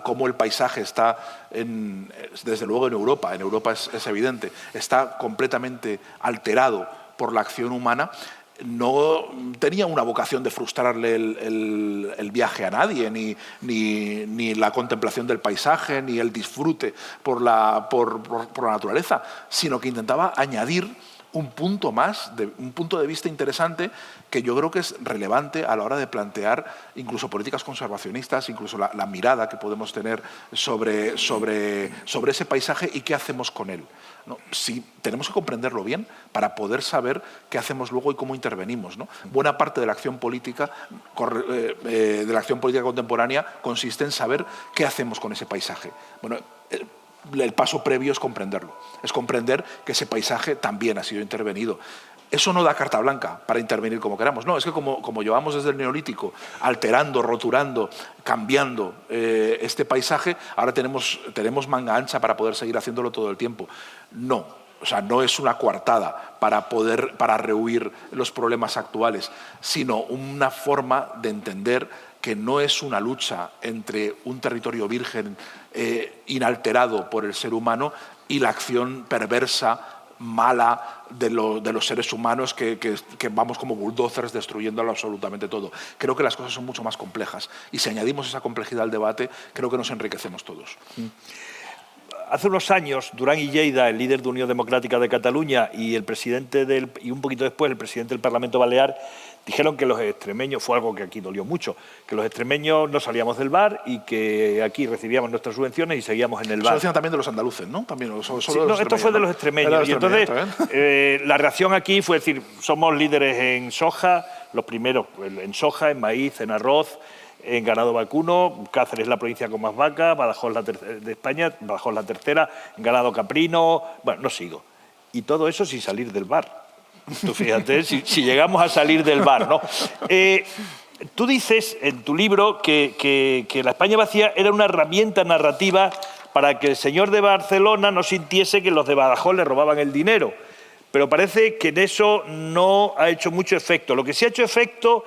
C: cómo el paisaje está, desde luego en Europa es evidente, está completamente alterado por la acción humana, no tenía una vocación de frustrarle el viaje a nadie, ni la contemplación del paisaje, ni el disfrute por la naturaleza, sino que intentaba añadir un punto más, un punto de vista interesante que yo creo que es relevante a la hora de plantear incluso políticas conservacionistas, incluso la mirada que podemos tener sobre ese paisaje y qué hacemos con él, ¿no? Sí, tenemos que comprenderlo bien para poder saber qué hacemos luego y cómo intervenimos, ¿no? Buena parte de la acción política contemporánea consiste en saber qué hacemos con ese paisaje. Bueno, el paso previo es comprenderlo, es comprender que ese paisaje también ha sido intervenido. Eso no da carta blanca para intervenir como queramos. No, es que como llevamos desde el Neolítico alterando, roturando, cambiando este paisaje, ahora tenemos manga ancha para poder seguir haciéndolo todo el tiempo. No. O sea, no es una coartada para rehuir los problemas actuales, sino una forma de entender que no es una lucha entre un territorio virgen inalterado por el ser humano y la acción perversa, mala de los seres humanos que vamos como bulldozers destruyéndolo absolutamente todo. Creo que las cosas son mucho más complejas y si añadimos esa complejidad al debate, creo que nos enriquecemos todos.
B: Hace unos años, Durán y Lleida, el líder de Unión Democrática de Cataluña y un poquito después el presidente del Parlamento Balear, dijeron que los extremeños, fue algo que aquí dolió mucho, que los extremeños no salíamos del bar y que aquí recibíamos nuestras subvenciones y seguíamos en el bar.
C: Eso decían también de los andaluces, ¿no? También,
B: esto fue de los extremeños. Y entonces la reacción aquí fue decir, somos líderes en soja, los primeros en soja, en maíz, en arroz, en ganado vacuno. Cáceres es la provincia con más vacas, Badajoz de España, Badajoz la tercera, en ganado caprino, bueno, no sigo. Y todo eso sin salir del bar. Tú fíjate, si llegamos a salir del bar, ¿no? Tú dices en tu libro que la España vacía era una herramienta narrativa para que el señor de Barcelona no sintiese que los de Badajoz le robaban el dinero. Pero parece que en eso no ha hecho mucho efecto. Lo que sí ha hecho efecto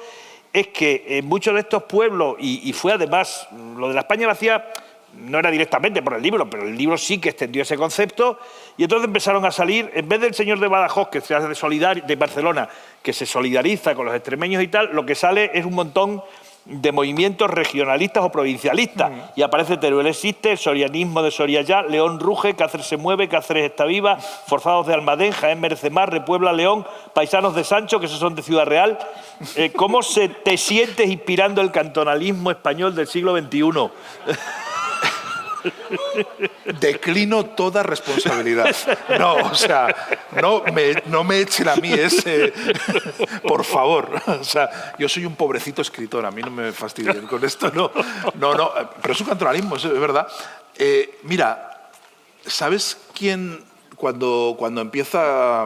B: es que en muchos de estos pueblos, y fue además, lo de la España vacía no era directamente por el libro, pero el libro sí que extendió ese concepto, y entonces empezaron a salir, en vez del señor de Badajoz, que se hace de Barcelona, que se solidariza con los extremeños y tal, lo que sale es un montón de movimientos regionalistas o provincialistas. Y aparece Teruel existe, el sorianismo de Soria ya, León ruge, Cáceres se mueve, Cáceres está viva, Forzados de Almadén, Jaén merece más, Repuebla León, Paisanos de Sancho, que esos son de Ciudad Real. ¿Cómo te sientes inspirando el cantonalismo español del siglo XXI?
C: Declino toda responsabilidad. No, o sea, no me echen a mí ese... Por favor. O sea, yo soy un pobrecito escritor, a mí no me fastidien con esto. No, pero es un cantonalismo, es verdad. Mira, ¿sabes quién cuando empieza...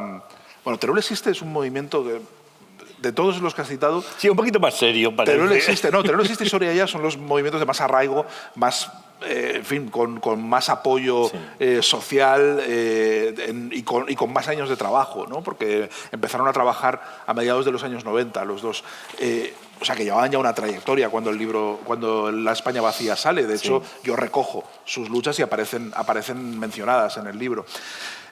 C: Bueno, Teruel existe es un movimiento que... De todos los que has citado...
B: Sí, un poquito más serio, parece.
C: Teruel existe y Soria ya son los movimientos de más arraigo, más... en fin, con más apoyo social y con más años de trabajo, ¿no? Porque empezaron a trabajar a mediados de los años 90, los dos. O sea, que llevaban ya una trayectoria cuando La España vacía sale. De hecho, yo recojo sus luchas y aparecen mencionadas en el libro.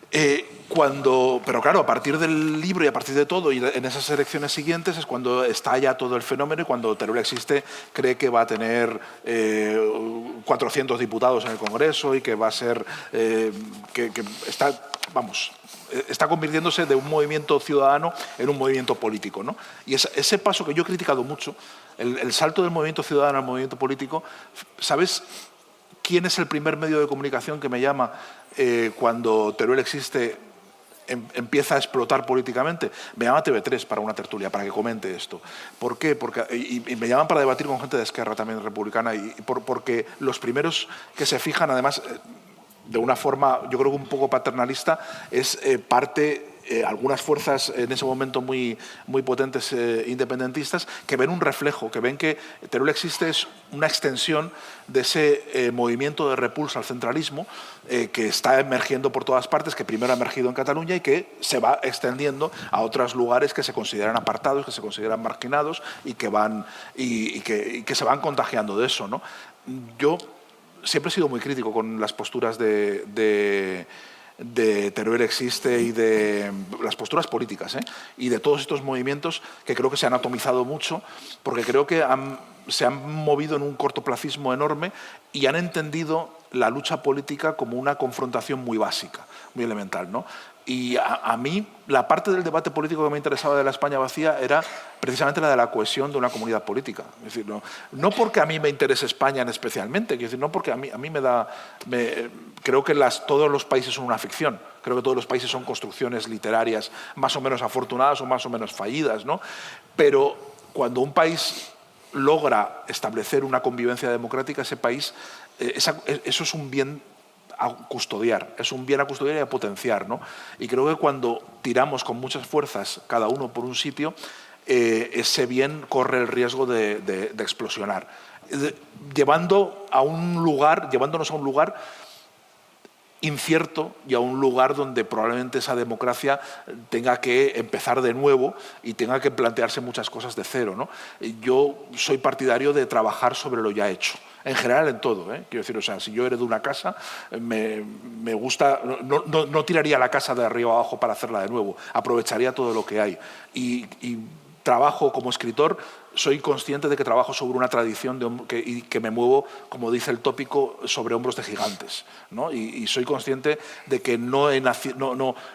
C: Pero claro, a partir del libro y a partir de todo, y en esas elecciones siguientes es cuando estalla todo el fenómeno y cuando Teruel existe cree que va a tener 400 diputados en el Congreso y que va a ser... que está convirtiéndose de un movimiento ciudadano en un movimiento político, ¿no? Y ese paso que yo he criticado mucho, el salto del movimiento ciudadano al movimiento político, ¿sabes quién es el primer medio de comunicación que me llama cuando Teruel existe empieza a explotar políticamente? Me llama TV3 para una tertulia, para que comente esto. ¿Por qué? Y me llaman para debatir con gente de Esquerra también republicana, porque los primeros que se fijan, además, de una forma, yo creo que un poco paternalista, es algunas fuerzas en ese momento muy, muy potentes independentistas que ven un reflejo, que ven que Teruel existe es una extensión de ese movimiento de repulsa al centralismo que está emergiendo por todas partes, que primero ha emergido en Cataluña y que se va extendiendo a otros lugares que se consideran apartados, que se consideran marginados y que se van contagiando de eso, ¿no? Yo siempre he sido muy crítico con las posturas de Teruel existe y de las posturas políticas y de todos estos movimientos que creo que se han atomizado mucho porque creo que se han movido en un cortoplacismo enorme y han entendido la lucha política como una confrontación muy básica, muy elemental, ¿no? Y a mí la parte del debate político que me interesaba de la España vacía era precisamente la de la cohesión de una comunidad política. Es decir, no porque a mí me interese España en especialmente, es decir, no porque a mí creo que todos los países son una ficción, creo que todos los países son construcciones literarias más o menos afortunadas o más o menos fallidas, ¿no? Pero cuando un país logra establecer una convivencia democrática, ese país, eso es un bien a custodiar, y a potenciar, ¿no? Y creo que cuando tiramos con muchas fuerzas cada uno por un sitio, ese bien corre el riesgo de explosionar, llevándonos a un lugar incierto y a un lugar donde probablemente esa democracia tenga que empezar de nuevo y tenga que plantearse muchas cosas de cero, ¿no? Yo soy partidario de trabajar sobre lo ya hecho. En general, en todo, ¿eh? Quiero decir, o sea, si yo heredo una casa, me gusta, no tiraría la casa de arriba abajo para hacerla de nuevo, aprovecharía todo lo que hay. Y trabajo como escritor, soy consciente de que trabajo sobre una tradición y que me muevo, como dice el tópico, sobre hombros de gigantes, ¿no? Y soy consciente de que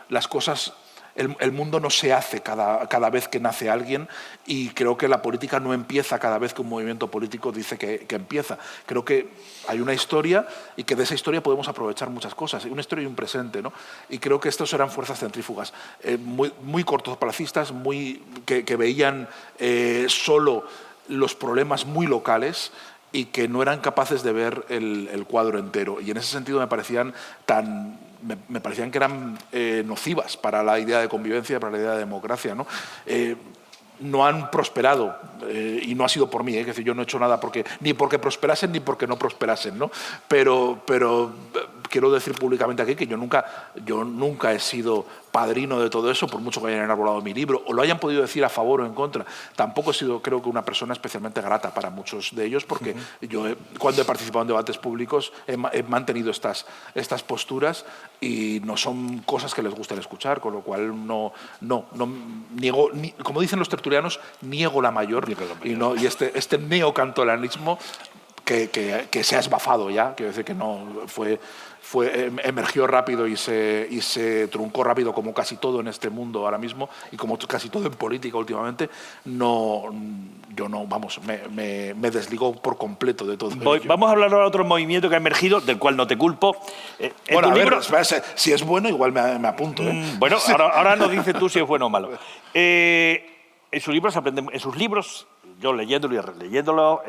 C: las cosas... El mundo no se hace cada vez que nace alguien, y creo que la política no empieza cada vez que un movimiento político dice que empieza. Creo que hay una historia y que de esa historia podemos aprovechar muchas cosas, una historia y un presente, ¿no? Y creo que estos eran fuerzas centrífugas, muy cortoplacistas, que veían solo los problemas muy locales y que no eran capaces de ver el cuadro entero. Y en ese sentido me parecían que eran nocivas para la idea de convivencia, para la idea de democracia, ¿no? No han prosperado, y no ha sido por mí, es decir, yo no he hecho nada ni porque prosperasen ni porque no prosperasen, ¿no? Pero quiero decir públicamente aquí que yo nunca he sido padrino de todo eso, por mucho que hayan enarbolado mi libro o lo hayan podido decir a favor o en contra. Tampoco he sido, creo que, una persona especialmente grata para muchos de ellos, porque yo cuando he participado en debates públicos he mantenido estas posturas y no son cosas que les gusten escuchar, con lo cual no niego, como dicen los tertulianos, niego la mayor. Y este neocantolanismo que se ha esbafado ya, quiero decir que no emergió rápido y se truncó rápido, como casi todo en este mundo ahora mismo y como casi todo en política últimamente. Me desligo por completo de todo ello.
B: Vamos a hablar ahora de otro movimiento que ha emergido, del cual no te culpo.
C: Bueno, a ver, si es bueno, igual me apunto.
B: Bueno, ahora nos dices tú si es bueno o malo. En sus libros, yo leyéndolo y releyéndolo,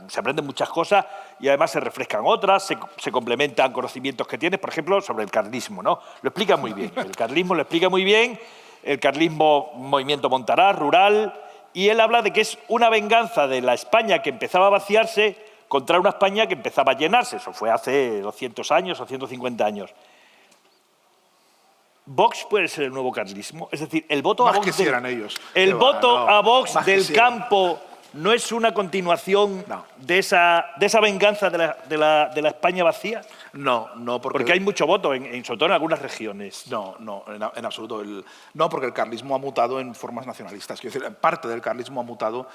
B: se aprenden muchas cosas y además se refrescan otras, se complementan conocimientos que tienes, por ejemplo, sobre el carlismo, ¿no? Lo explica muy bien, el carlismo lo explica muy bien, el carlismo, movimiento montaraz, rural, y él habla de que es una venganza de la España que empezaba a vaciarse contra una España que empezaba a llenarse. Eso fue hace 200 años o 150 años. ¿Vox puede ser el nuevo carlismo? Es decir, el voto a Vox a Vox del campo no es una continuación de esa venganza de la España vacía.
C: No,
B: porque hay mucho voto, sobre todo en algunas regiones.
C: No, en absoluto. No, porque el carlismo ha mutado en formas nacionalistas. Quiero decir, parte del carlismo ha mutado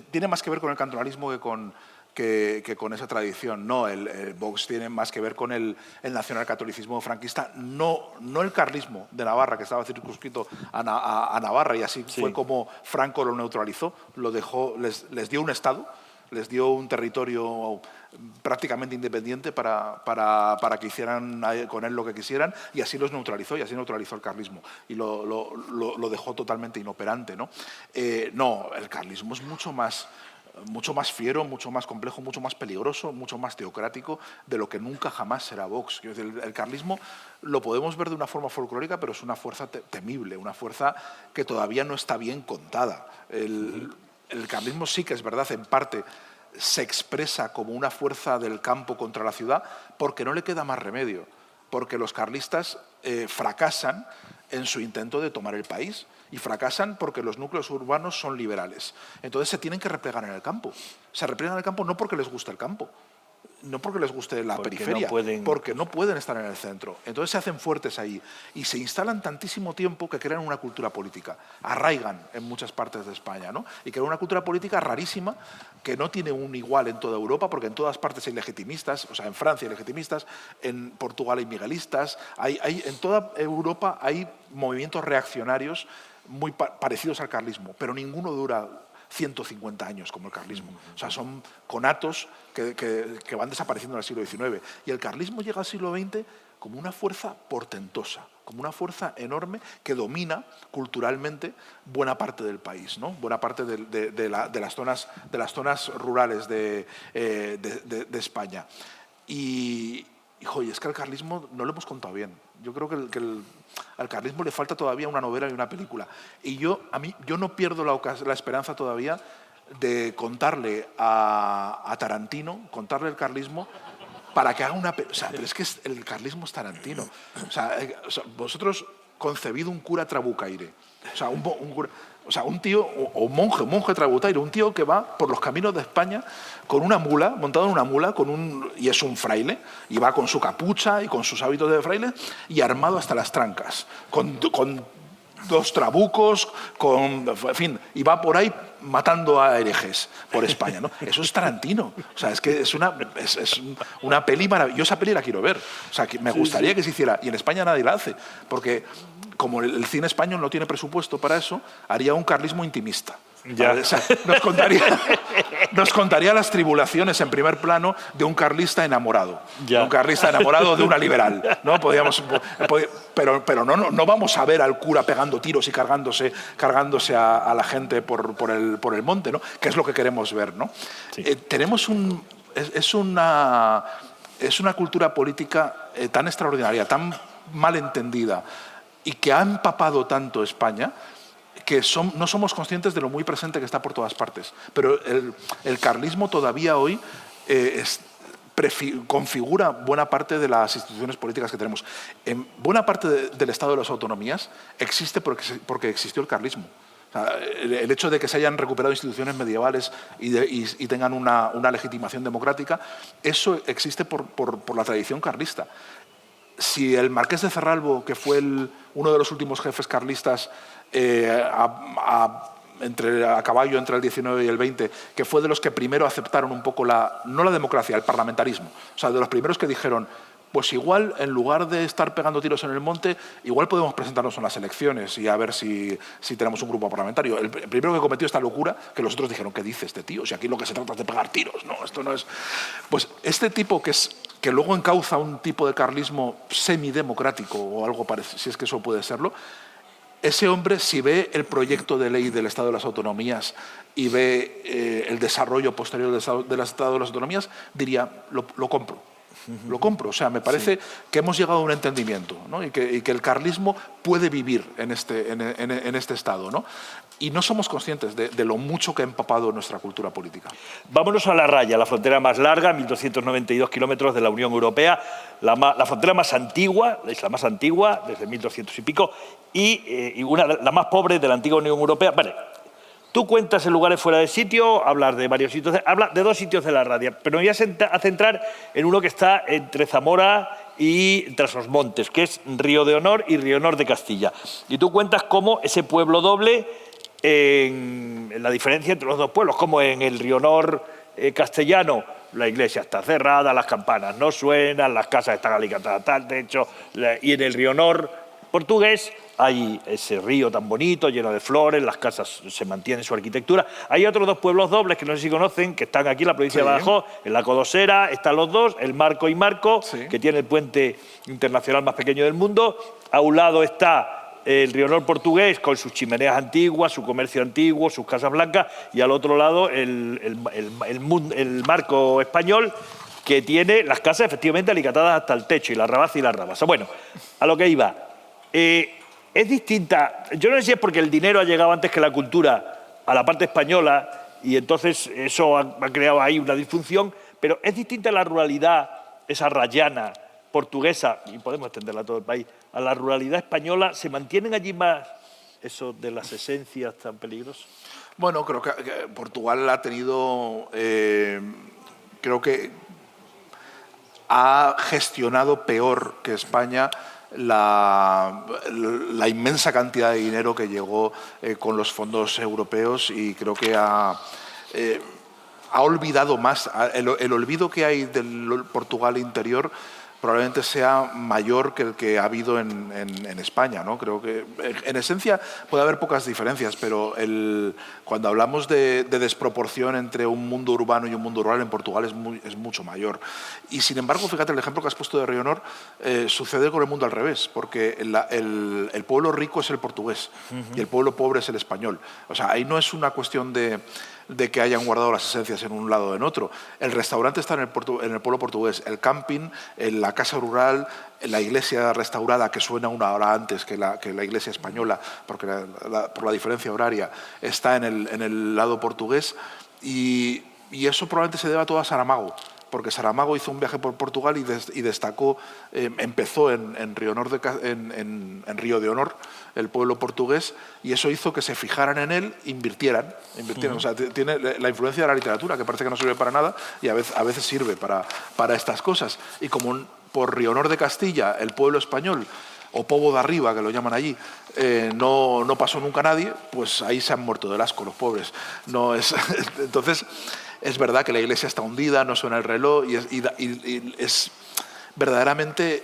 C: tiene más que ver con el cantonalismo que con esa tradición. No, el Vox tiene más que ver con el nacionalcatolicismo franquista, no el carlismo de Navarra, que estaba circunscrito a Navarra, y así fue como Franco lo neutralizó, lo dejó, les dio un Estado, les dio un territorio prácticamente independiente para que hicieran con él lo que quisieran, y así los neutralizó, y así neutralizó el carlismo, y lo dejó totalmente inoperante, ¿no? No, el carlismo es mucho más fiero, mucho más complejo, mucho más peligroso, mucho más teocrático de lo que nunca jamás será Vox. El carlismo lo podemos ver de una forma folclórica, pero es una fuerza temible, una fuerza que todavía no está bien contada. El carlismo sí que es verdad, en parte se expresa como una fuerza del campo contra la ciudad porque no le queda más remedio, porque los carlistas fracasan en su intento de tomar el país, y fracasan porque los núcleos urbanos son liberales. Entonces se tienen que replegar en el campo. Se replegan en el campo no porque les guste el campo, no porque les guste la periferia, porque no pueden estar en el centro. Entonces se hacen fuertes ahí y se instalan tantísimo tiempo que crean una cultura política, arraigan en muchas partes de España, ¿no? Y crean una cultura política rarísima que no tiene un igual en toda Europa, porque en todas partes hay legitimistas, o sea, en Francia hay legitimistas, en Portugal hay miguelistas, en toda Europa hay movimientos reaccionarios muy parecidos al carlismo, pero ninguno dura 150 años como el carlismo. O sea, son conatos que van desapareciendo en el siglo XIX. Y el carlismo llega al siglo XX como una fuerza portentosa, como una fuerza enorme que domina culturalmente buena parte del país, ¿no? Buena parte de las zonas rurales de España. Y es que al carlismo no lo hemos contado bien. Yo creo que al carlismo le falta todavía una novela y una película. Y yo no pierdo la esperanza todavía de contarle a Tarantino, contarle el carlismo para que haga una... O sea, pero es que el carlismo es Tarantino. O sea, vosotros concebid un cura trabucaire. O sea, un tío, o un monje trabucaire, un tío que va por los caminos de España con una mula, montado en una mula, y es un fraile, y va con su capucha y con sus hábitos de fraile, y armado hasta las trancas, con 2 trabucos, en fin, y va por ahí matando a herejes por España, ¿no? Eso es Tarantino. O sea, es que es una peli maravillosa. Yo esa peli la quiero ver. O sea, que me gustaría que se hiciera. Y en España nadie la hace. Porque como el cine español no tiene presupuesto para eso, haría un carlismo intimista.
B: Ya.
C: O sea, nos contaría las tribulaciones en primer plano de un carlista enamorado.
B: Ya.
C: De un carlista enamorado de una liberal, ¿no? Pero no vamos a ver al cura pegando tiros y cargándose a la gente por el monte, ¿no? Que es lo que queremos ver, ¿no?
B: Sí.
C: Tenemos es una cultura política tan extraordinaria, tan mal entendida y que ha empapado tanto España que no somos conscientes de lo muy presente que está por todas partes. Pero el carlismo todavía hoy configura buena parte de las instituciones políticas que tenemos. En buena parte del Estado de las autonomías existe porque existió el carlismo. O sea, el hecho de que se hayan recuperado instituciones medievales y tengan una legitimación democrática, eso existe por la tradición carlista. Si el marqués de Cerralbo, que fue uno de los últimos jefes carlistas a caballo entre el 19 y el 20, que fue de los que primero aceptaron un poco no la democracia, el parlamentarismo. O sea, de los primeros que dijeron, pues igual, en lugar de estar pegando tiros en el monte, igual podemos presentarnos en las elecciones y a ver si tenemos un grupo parlamentario. El primero que cometió esta locura, que los otros dijeron, ¿qué dice este tío? Si aquí lo que se trata es de pegar tiros, no, esto no es... Pues este tipo que luego encauza un tipo de carlismo semidemocrático o algo parecido, si es que eso puede serlo, ese hombre, si ve el proyecto de ley del Estado de las Autonomías y ve el desarrollo posterior del Estado de las Autonomías, diría, lo compro. Lo compro. O sea, me parece que hemos llegado a un entendimiento, ¿no? y que el carlismo puede vivir en este Estado, ¿no? Y no somos conscientes de lo mucho que ha empapado nuestra cultura política.
B: Vámonos a la raya, la frontera más larga, 1.292 kilómetros de la Unión Europea, la frontera más antigua, es la más antigua, desde 1.200 y pico, y la más pobre de la antigua Unión Europea. Vale, tú cuentas en lugares fuera de sitio, hablas de varios sitios, hablas de 2 sitios de la raya, pero me voy a centrar en uno que está entre Zamora y Trasosmontes, que es Río de Honor y Río Honor de Castilla. Y tú cuentas cómo ese pueblo doble, en la diferencia entre los 2 pueblos, como en el Río Honor castellano, la iglesia está cerrada, las campanas no suenan, las casas están alicatadas al techo, y en el Río Honor portugués hay ese río tan bonito, lleno de flores, las casas se mantienen su arquitectura. Hay otros 2 pueblos dobles que no sé si conocen, que están aquí en la provincia de Badajoz, en la Codosera, están los 2, el Marco y Marco, que tiene el puente internacional más pequeño del mundo. A un lado está el Río Honor portugués con sus chimeneas antiguas, su comercio antiguo, sus casas blancas, y al otro lado el Marco español, que tiene las casas efectivamente alicatadas hasta el techo, y la rabaza y la rabasa. Bueno, a lo que iba. Es distinta, yo no sé si es porque el dinero ha llegado antes que la cultura a la parte española y entonces eso ha creado ahí una disfunción, pero es distinta la ruralidad, esa rayana portuguesa, y podemos extenderla a todo el país, a la ruralidad española. ¿Se mantienen allí más eso de las esencias tan peligrosas?
C: Bueno, creo que Portugal ha tenido, creo que ha gestionado peor que España la inmensa cantidad de dinero que llegó con los fondos europeos, y creo que ha olvidado más. El olvido que hay del Portugal interior probablemente sea mayor que el que ha habido en España, ¿no? Creo que en esencia puede haber pocas diferencias, pero cuando hablamos de desproporción entre un mundo urbano y un mundo rural, en Portugal es mucho mayor. Y sin embargo, fíjate, el ejemplo que has puesto de Río Honor sucede con el mundo al revés, porque el pueblo rico es el portugués y el pueblo pobre es el español. O sea, ahí no es una cuestión de que hayan guardado las esencias en un lado o en otro. El restaurante está en el pueblo portugués, el camping, la casa rural, la iglesia restaurada, que suena 1 hora antes que la iglesia española, porque por la diferencia horaria, está en el lado portugués, y eso probablemente se deba todo a Saramago, porque Saramago hizo un viaje por Portugal y destacó, empezó en Río de Honor, el pueblo portugués, y eso hizo que se fijaran en él, invirtieran. O sea, tiene la influencia de la literatura, que parece que no sirve para nada, y a veces sirve para estas cosas. Y como por Río Honor de Castilla, el pueblo español, o Pobo de Arriba, que lo llaman allí, no pasó nunca nadie, pues ahí se han muerto del asco los pobres. Entonces, es verdad que la iglesia está hundida, no suena el reloj, y es verdaderamente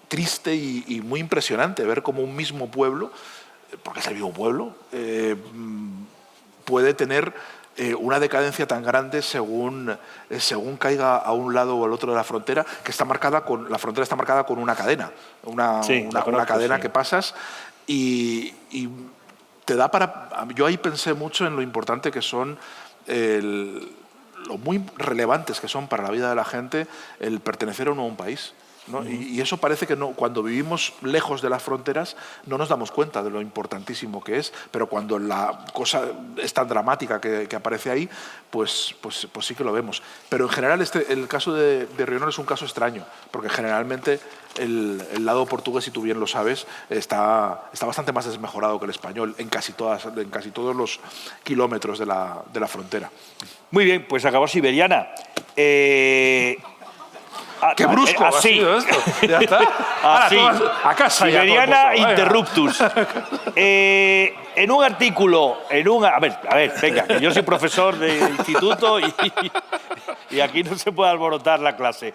C: triste y muy impresionante ver cómo un mismo pueblo, porque es el mismo pueblo, puede tener una decadencia tan grande según caiga a un lado o al otro de la frontera, que la frontera está marcada con una cadena, una cadena que pasas y te da para... Yo ahí pensé mucho en lo importante que son, lo muy relevantes que son para la vida de la gente el pertenecer a un país, ¿no? Y eso parece que cuando vivimos lejos de las fronteras no nos damos cuenta de lo importantísimo que es, pero cuando la cosa es tan dramática que aparece ahí, pues sí que lo vemos. Pero en general el caso de Río Honor es un caso extraño, porque generalmente el lado portugués, si tú bien lo sabes, está bastante más desmejorado que el español en casi todos los kilómetros de la frontera.
B: Muy bien, pues acabó Siberiana.
C: ¡Qué brusco ha sido esto! ¿Ya está?
B: Así.
C: A casa
B: Siberiana interruptus. En un artículo, a ver, venga, que yo soy profesor de instituto y aquí no se puede alborotar la clase.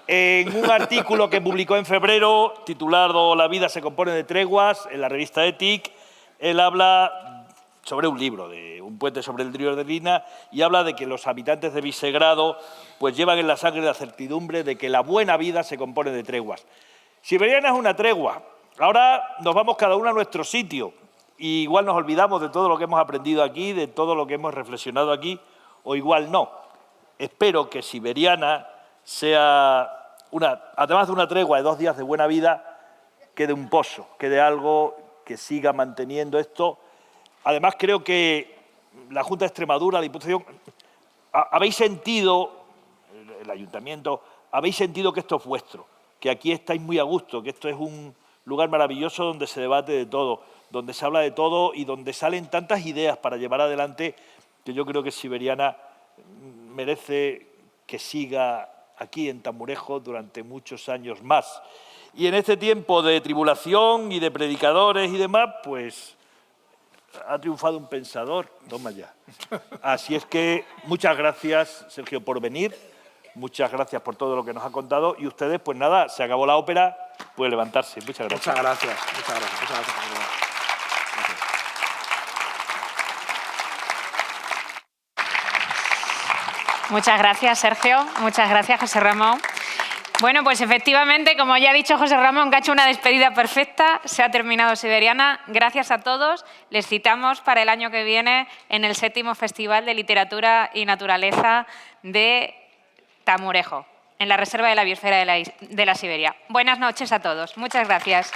B: En un artículo que publicó en febrero, titulado La vida se compone de treguas, en la revista Ethic, él habla sobre un libro, de un puente sobre el río de Drina, y habla de que los habitantes de Visegrado pues llevan en la sangre la certidumbre de que la buena vida se compone de treguas. Siberiana es una tregua. Ahora nos vamos cada uno a nuestro sitio. Y igual nos olvidamos de todo lo que hemos aprendido aquí, de todo lo que hemos reflexionado aquí, o igual no. Espero que Siberiana sea, además de una tregua de 2 días de buena vida, quede un pozo, quede algo que siga manteniendo esto. Además, creo que la Junta de Extremadura, la Diputación, habéis sentido, el Ayuntamiento, habéis sentido que esto es vuestro, que aquí estáis muy a gusto, que esto es un lugar maravilloso donde se debate de todo, donde se habla de todo y donde salen tantas ideas para llevar adelante, que yo creo que Siberiana merece que siga aquí en Tamurejo durante muchos años más. Y en este tiempo de tribulación y de predicadores y demás, pues ha triunfado un pensador, toma ya. Así es que muchas gracias, Sergio, por venir, muchas gracias por todo lo que nos ha contado y ustedes, pues nada, se acabó la ópera, pueden levantarse. Muchas gracias.
C: Muchas gracias. Muchas gracias.
A: Muchas gracias, Sergio. Muchas gracias, José Ramón. Bueno, pues efectivamente, como ya ha dicho José Ramón, que ha hecho una despedida perfecta, se ha terminado Siberiana. Gracias a todos. Les citamos para el año que viene en el 7º Festival de Literatura y Naturaleza de Tamurejo, en la Reserva de la Biosfera de la Siberia. Buenas noches a todos. Muchas gracias.